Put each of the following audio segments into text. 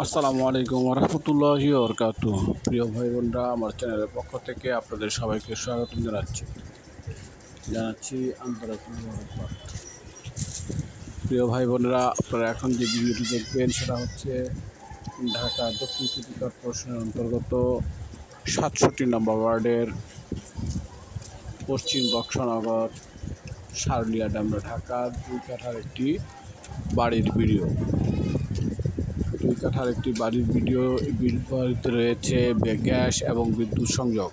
আসসালামু আলাইকুম রহমতুল্লাহি বরকাতুহ। প্রিয় ভাই বোনরা, আমার চ্যানেলের পক্ষ থেকে আপনাদের সবাইকে স্বাগতম জানাচ্ছি আন্তরিক মোবারকবাদ। প্রিয় ভাই বোনেরা, আপনারা এখন যে ভিডিওটি দেখবেন সেটা হচ্ছে ঢাকা দক্ষিণ সিটি কর্পোরেশনের অন্তর্গত ৬৭ নম্বর ওয়ার্ডের পশ্চিম বক্সনগর সারুলিয়া ডামরা ঢাকা ২ কাঠার একটি বাড়ির ভিডিও। ২ কাঠার একটি বাড়ির ভিডিও। বাড়িতে রয়েছে গ্যাস এবং বিদ্যুৎ সংযোগ।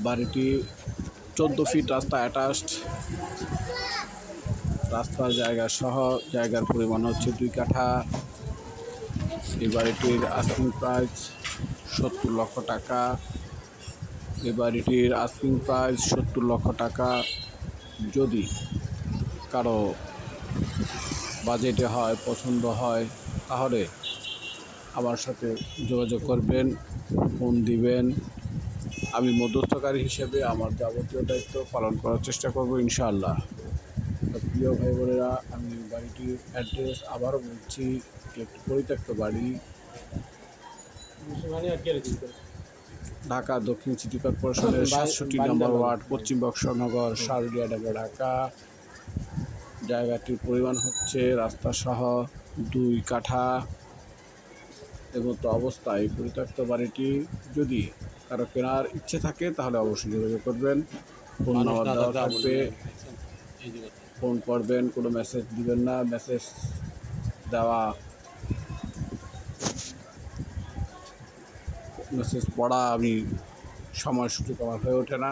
বাড়িটি ১৪ ফিট রাস্তা অ্যাটাচড। রাস্তার জায়গা সহ জায়গার পরিমাণ হচ্ছে ২ কাঠা। এই বাড়িটির আস্কিং প্রাইস ৭০ লক্ষ টাকা। এই বাড়িটির আস্কিং প্রাইস ৭০ লক্ষ টাকা। যদি কারো বাজেটে হয়, পছন্দ হয়, তাহলে আমার সাথে যোগাযোগ করবেন, ফোন দিবেন। আমি মধ্যস্থকারী হিসেবে আমার যাবতীয় দায়িত্ব পালন করার চেষ্টা করব ইনশাআল্লাহ। প্রিয় ভাই বোনেরা, আমি বাড়িটির অ্যাড্রেস আবারও বলছি, একটি পরিত্যক্ত বাড়ি, ঢাকা দক্ষিণ সিটি কর্পোরেশনের ৬৭ নম্বর ওয়ার্ড, পশ্চিম বক্সনগর, সারুলিয়া ডামরা ঢাকা। জায়গাটির পরিমাণ হচ্ছে রাস্তা সহ ২ কাঠা। এমতো অবস্থায় পরিত্যক্ত বাড়িটি যদি কারো কেনার ইচ্ছে থাকে তাহলে অবশ্যই যোগাযোগ করবেন। ফোন নাম্বার দেওয়া থাকবে, ফোন করবেন, কোনো মেসেজ দিবেন না। মেসেজ পড়া আমি সময় সুযোগ আমার হয়ে ওঠে না।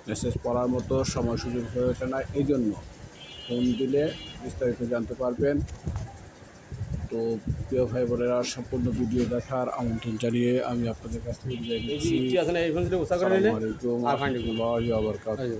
মেসেজ পড়ার মতো সময় সুযোগ হয়ে ওঠে না, এই জন্য ফোন দিলে বিস্তারিত জানতে পারবেন। তো প্রিয় ভাই বোনেরা, সম্পূর্ণ ভিডিও দেখার আমন্ত্রণ জানিয়ে আমি আপনাদের কাছ থেকে বিদায় নিচ্ছি। আসসালামু আলাইকুম ওয়া রাহমাতুল্লাহি ওয়া বারাকাতুহু।